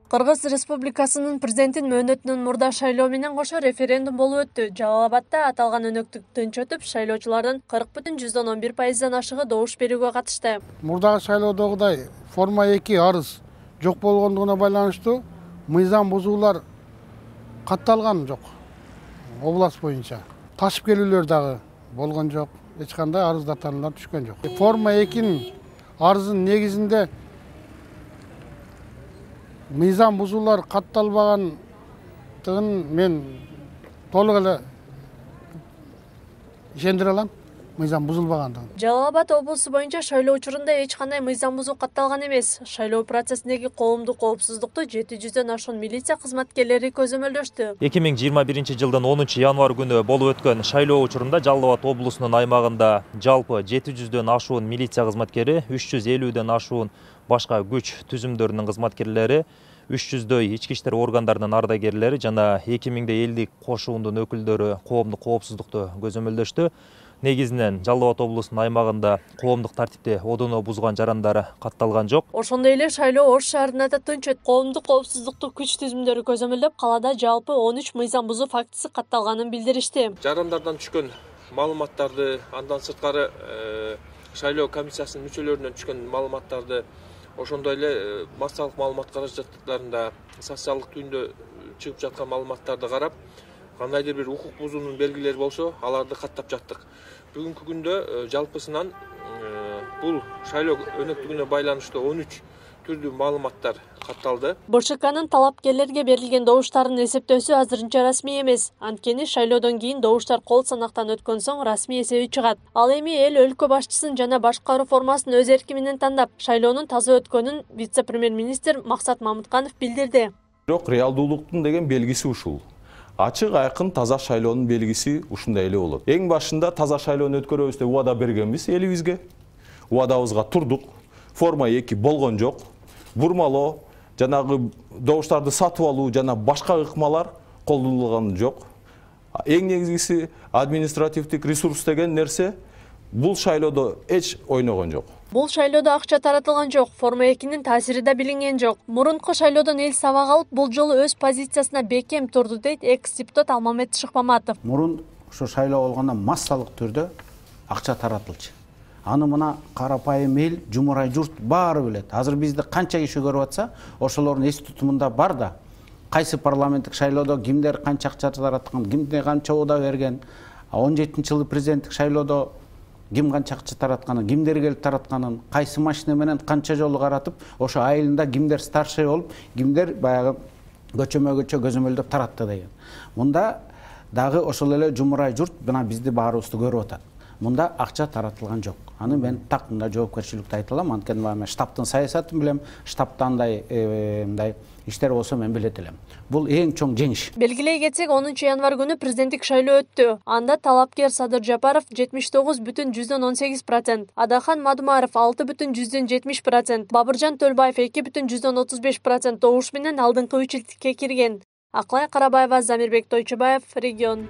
Кыргыз Республикасынын президентин мөөнөтүнөн мурда шайлоо менен кошо референдум болуп өттү. Жалал Абадда аталган өнөктүк тынч өтүп, шайлоочулардын 40,11% ашыгы добуш берүүгө катышты. Мурдагы шайлоодогудай форма 2 арыз жок болгондугуна байланыштуу мыйзам бузуулар катталган жок. Область боюнча ташып келүүлөр дагы болгон жок. Эч кандай арыздатуулар түшкөн жок. Форма 2-нин арызынын негизинде мыйзам бузуулар катталбагандыгын мен толук эле ишендире алам. Мыйзам бузулбагандыгын. Жалал Абад облусу боюнча шайлоо учурунда эч кандай мыйзам бузуу катталган эмес. Шайлоо процессиндеги коомдук коопсуздукту 700дөн ашуун милиция кызматкерлери көзөмөлдөштү. 2021 жылдын 10 январь күнү болуп өткөн шайлоо учурунда Жалал Абад облусунун аймагында жалпы 700дөн ашуун милиция кызматкери, 350дөн ашуун башка күч түзүмдөрүнүн кызматкерлери, 300дөй ички иштер органдарынын ардагерлери жана 2000 кошуундун өкүлдөрү коомдук коопсуздукту көзөмөлдөштү. Негизинен Жалал Абад облусунун аймагында коомдук тартипти одоно бузган жарандар катталган жок. Ошондой эле шайлоо Ош шаарында да тынч өтүп, коомдук коопсуздукту күч түзүмдөрү көзөмөлдөп, калаада жалпы 13 мыйзам бузуу фактысы катталганын билдиришти. Жарандардан түшкөн маалыматтарды, андан сырткары шайлоо комиссиясынын мүчөлөрүнөн түшкөн маалыматтарды, ошондой эле массалык маалымат каражаттарында социалдык түйүндө чыгып жаткан маалыматтарды карап, кандайдыр бир укук бузуунун белгилери болсо, аларды каттап жаттык. Бүгүнкү күндө жалпысынан бул шайлоо өнөктүгүнө байланыштуу 13 түрдүү маалыматтар катталды. БШКнын талапкерлерге берилген добуштардын эсептөөсү азырынча расмий эмес. Анткени шайлоодон кийин добуштар кол санактан өткөн соң расмий эсеби чыгат. Ал эми эл өлкө башчысын жана башкаруу формасын өз эрки менен тандап, шайлоонун таза өткөнүн вице-премьер-министр Максат Мамытканов билдирди. Бирок реалдуулуктун деген белгиси ушул. Ачык айкын таза шайлоонун белгиси ушундай эле болот. Эң башында таза шайлоону өткөрөбүз деп убада бергенбиз элибизге. Убадабызга турдук. Форма 2 болгон жок. Бурмалоо, жанагы добуштарды сатып алуу жана башка ыкмалар колдонулган жок. Эң негизгиси административдик ресурс деген нерсе бул шайлоодо эч ойногон жок. Бул шайлоодо акча таратылган жок, форма 2-нин таасири да билинген жок. Мурунку шайлоодон эл сабак алып, бул жолу өз позициясына бекем турду дейт экс-депутат Алмамет Шыкмаматов. Мурун ушу шайлоо болгондо массалык түрдө акча таратылчу. Аны мына карапайым эл, жумурай журт баары билет. Азыр бизди канча киши көрүп атса, ошолордун эс тутумунда бар да. Кайсы парламенттик шайлоодо кимдер канча акча тараткан, кимдер канча убада берген, 17-жылы президенттик шайлоодо ким канча акча таратканын, кимдер келип таратканын, кайсы машина менен канча жолу каратып, ошо айылында кимдер старший болуп, кимдер баягы көчөмө көзөмөлдөп таратты деген. Мында дагы ошол эле жумурай журт мына бизди баарыбызды көрүп атат. Мында акча таратылган жок. Аны мен так мында жоопкерчиликти айта алам. Анткени мен штабтын саясатын билем, штабта мындай иштер болсо мен билет элем. Бул эң чоң жеңиш. Белгилей кетсек, 10 январь күнү президенттик шайлоо өттү. Анда талапкер Садыр Жапаров 79,18%, Адахан Мадумаров 6,70%, Бабыржан Төлбаев 2,35% добуш менен алдыңкы 3 кирген. Аклай Карабаева, Замирбек Тойчубаев, регион.